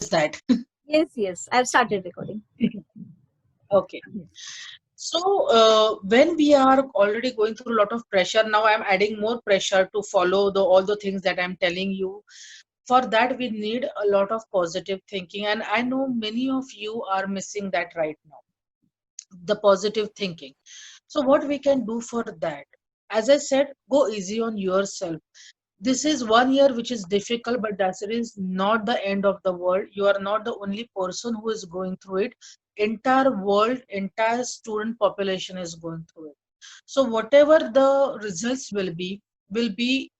that? Yes, yes. I've started recording. Okay. So, when we are already going through a lot of pressure, now I'm adding more pressure to follow all the things that I'm telling you. For that, we need a lot of positive thinking, and I know many of you are missing that right now, the positive thinking. So, what we can do for that? As I said, go easy on yourself. This is 1 year which is difficult, but that is not the end of the world. You are not the only person who is going through it. Entire world, entire student population is going through it. So whatever the results will be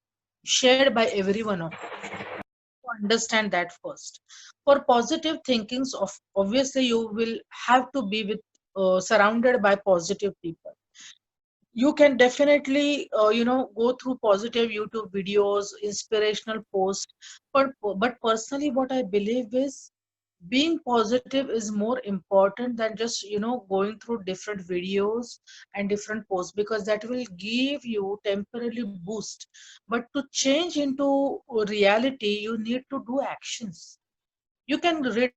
shared by every one of you. To understand that first. For positive thinkings, of obviously you will have to be with surrounded by positive people. You can definitely go through positive YouTube videos, inspirational posts, but personally what I believe is being positive is more important than just going through different videos and different posts, because that will give you temporarily boost, but to change into reality you need to do actions. You can read a book,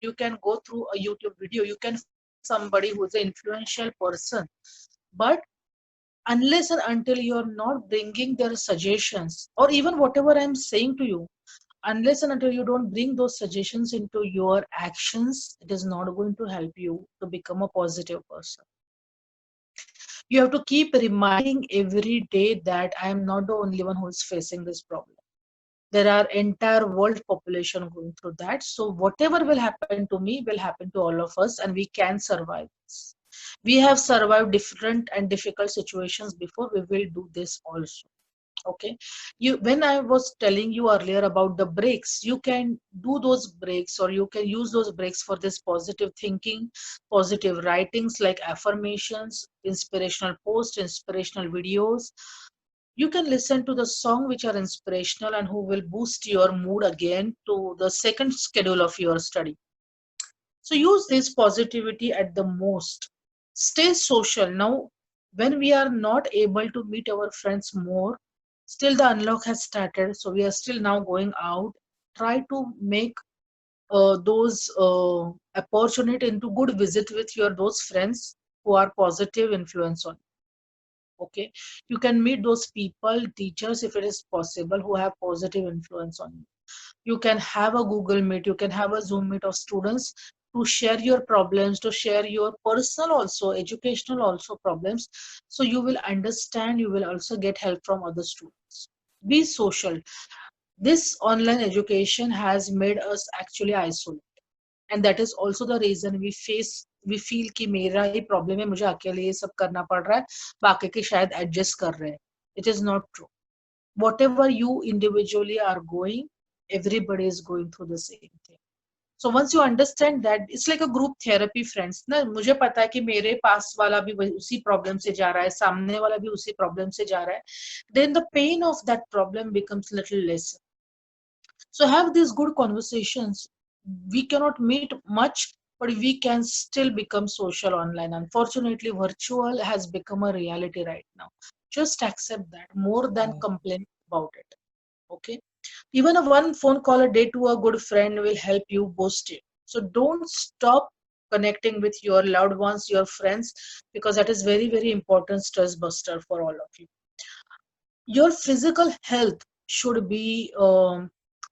you can read a newspaper, you can go through a YouTube video, you can follow somebody who is an influential person, but unless and until you're not bringing their suggestions or even whatever I'm saying to you, unless and until you don't bring those suggestions into your actions, it is not going to help you to become a positive person. You have to keep reminding every day that I am not the only one who is facing this problem. There are entire world population going through that. So whatever will happen to me will happen to all of us, and we can survive this. We have survived different and difficult situations before. We will do this also. Okay. You, when I was telling you earlier about the breaks, you can do those breaks, or you can use those breaks for this positive thinking, positive writings like affirmations, inspirational posts, inspirational videos. You can listen to the song which are inspirational and who will boost your mood again to the second schedule of your study. So use this positivity at the most. Stay social. Now, when we are not able to meet our friends more, still the unlock has started. So we are still now going out. Try to make those opportunity into good visit with your those friends who are positive influence on you. Okay, you can meet those people, teachers, if it is possible, who have positive influence on you. You can have a Google Meet, you can have a Zoom Meet of students to share your problems, to share your personal also, educational also problems. So you will understand, you will also get help from other students. Be social. This online education has made us actually isolate. And that is also the reason we feel कि मेरा ही problem है, मुझे अकेले ये सब करना पड़ रहा है, बाकी के शायद adjust कर रहे हैं. It is not true. Whatever you individually are going, everybody is going through the same thing. So once you understand that, it's like a group therapy, friends. ना मुझे पता है कि मेरे पास वाला भी उसी प्रॉब्लम से जा रहा है, सामने वाला भी उसी प्रॉब्लम से जा रहा है, then the pain of that problem becomes little less. So have these good conversations. We cannot meet much, but we can still become social online. Unfortunately, virtual has become a reality right now. Just accept that more than complain about it. Okay. Even a one phone call a day to a good friend will help you boost it. So don't stop connecting with your loved ones, your friends, because that is very, very important stress buster for all of you. Your physical health should be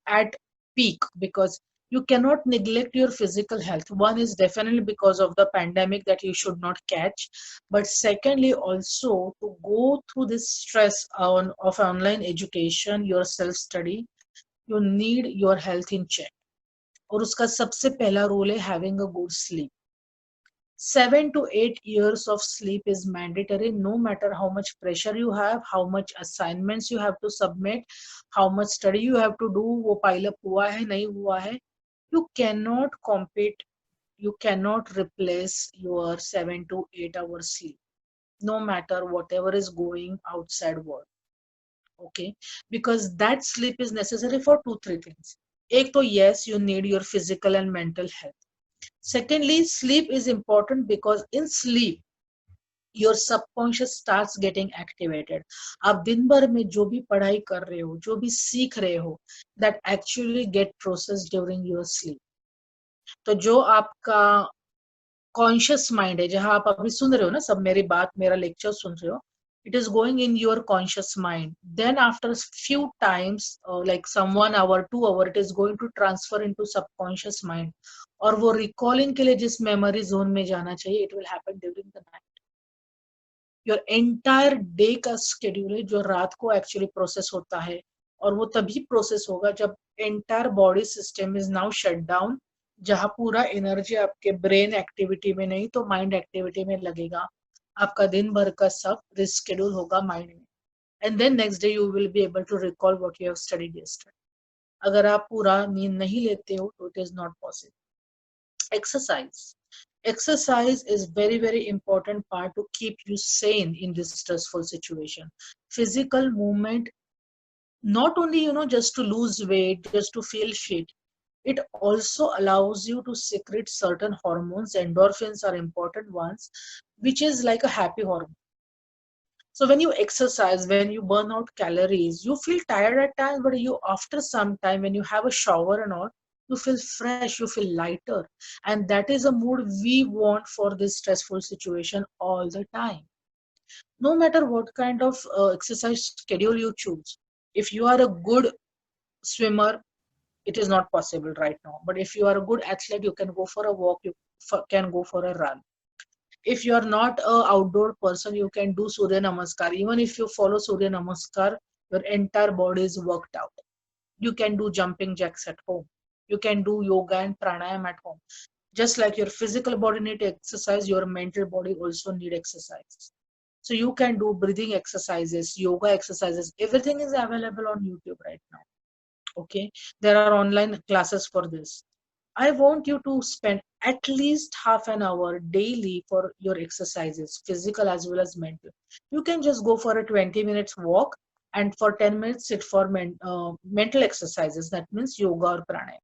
at peak, because you cannot neglect your physical health. One is definitely because of the pandemic that you should not catch, but secondly also to go through this stress of online education, your self study, you need your health in check. और उसका सबसे पहला rule है having a good sleep. 7 to 8 years of sleep is mandatory, no matter how much pressure you have, how much assignments you have to submit, how much study you have to do, वो pile up हुआ है नहीं हुआ है. You cannot compete, you cannot replace your 7 to 8 hours sleep, no matter whatever is going outside world. Okay, because that sleep is necessary for two three things. एक तो yes, you need your physical and mental health. Secondly, sleep is important because in sleep your subconscious starts getting activated. आप दिन भर में जो भी पढ़ाई कर रहे हो, जो भी सीख रहे हो, that actually get process during your sleep. तो जो आपका कॉन्शियस माइंड है, जहां आप अभी सुन रहे हो ना, सब मेरी बात, मेरा लेक्चर सुन रहे हो, it is going in your conscious mind. Then after few times, like some 1 hour 2 hour, it is going to transfer into subconscious mind. और वो रिकॉलिंग के लिए जिस मेमोरी जोन में जाना चाहिए, it will happen during the night. Your entire day का schedule है जो रात को एक्चुअली प्रोसेस होता है, और वो तभी प्रोसेस होगा जब entire body system is now shut down, जहां पूरा एनर्जी आपके ब्रेन एक्टिविटी में नहीं तो माइंड एक्टिविटी में लगेगा. आपका दिन भर का सब रिस्केड्यूल होगा माइंड में, and then next day you will be able to recall what you have studied yesterday. अगर आप पूरा नींद नहीं लेते हो तो it is not possible. Exercise is very important part to keep you sane in this stressful situation. Physical movement, not only just to lose weight, just to feel fit, it also allows you to secrete certain hormones. Endorphins are important ones, which is like a happy hormone. So when you exercise, when you burn out calories, you feel tired at times, but you, after some time, when you have a shower and all, you feel fresh, you feel lighter. And that is a mood we want for this stressful situation all the time. No matter what kind of exercise schedule you choose. If you are a good swimmer, it is not possible right now. But if you are a good athlete, you can go for a walk, you can go for a run. If you are not a outdoor person, you can do Surya Namaskar. Even if you follow Surya Namaskar, your entire body is worked out. You can do jumping jacks at home. You can do yoga and pranayam at home. Just like your physical body need exercise, your mental body also need exercise. So you can do breathing exercises, yoga exercises. Everything is available on YouTube right now. Okay, there are online classes for this. I want you to spend at least half an hour daily for your exercises, physical as well as mental. You can just go for a 20 minutes walk and for 10 minutes sit for mental exercises. That means yoga or pranayama.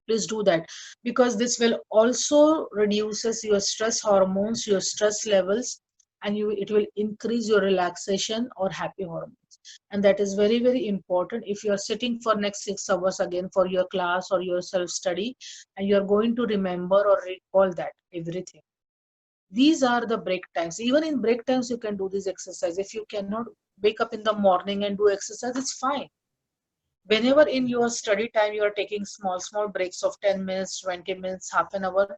Please do that, because this will also reduces your stress hormones, your stress levels, and it will increase your relaxation or happy hormones. And that is very important. If you are sitting for next 6 hours again for your class or your self study, and you are going to remember or recall that everything, these are the break times. Even in break times you can do this exercise. If you cannot wake up in the morning and do exercise, it's fine. Whenever in your study time you are taking small breaks of 10 minutes, 20 minutes, half an hour,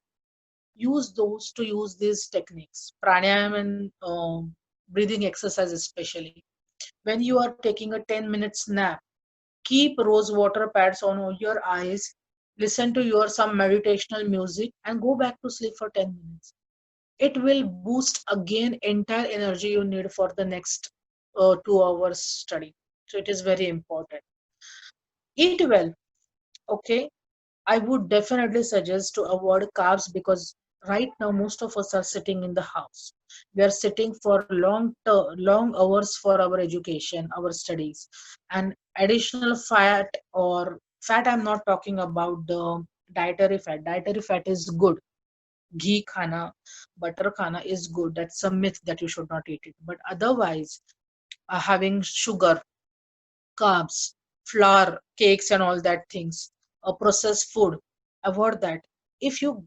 use those to use these techniques, pranayam and breathing exercise especially. When you are taking a 10 minutes nap, keep rose water pads on your eyes, listen to your some meditational music and go back to sleep for 10 minutes. It will boost again entire energy you need for the next 2 hours study. So it is very important. Eat well. Okay, I would definitely suggest to avoid carbs, because right now most of us are sitting in the house. We are sitting for long hours for our education, our studies, and additional fat or fat. I'm not talking about the dietary fat. Dietary fat is good. Ghee khana, butter khana is good. That's a myth that you should not eat it. But otherwise, having sugar, carbs, flour, cakes, and all that things, processed food, avoid that. If you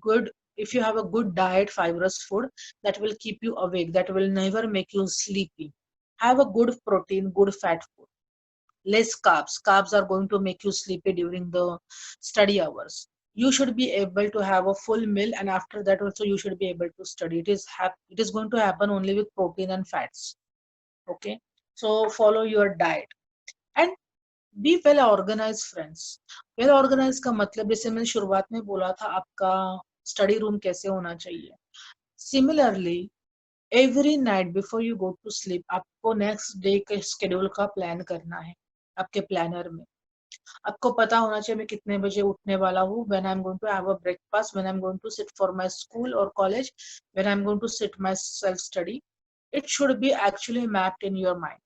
have a good diet, fibrous food, that will keep you awake, that will never make you sleepy. Have a good protein, good fat food, less carbs. Carbs are going to make you sleepy during the study hours. You should be able to have a full meal, and after that also you should be able to study. It is going to happen only with protein and fats. Okay, so follow your diet. And be well organise friends. Well organise का मतलब, जैसे मैंने शुरुआत में बोला था, आपका study room कैसे होना चाहिए. Similarly, every night before you go to sleep, आपको नेक्स्ट डे के स्केड्यूल का प्लान करना है. आपके प्लानर में आपको पता होना चाहिए मैं कितने बजे उठने वाला हूँ, when I am going to have a breakfast, when I am going to sit for my school और college, when I am going to sit my self study. It should be actually mapped in your mind.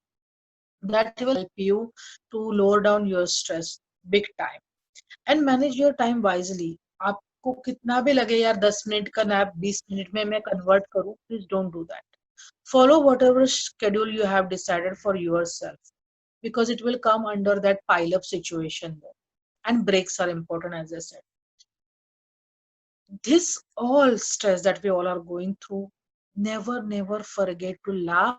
That will help you to lower down your stress big time and manage your time wisely. आप को कितना भी लगे यार 10 minute का nap 20 minute में मैं convert करूं, please don't do that. Follow whatever schedule you have decided for yourself, because it will come under that pile up situation there. And breaks are important, as I said. This all stress that we all are going through, never forget to laugh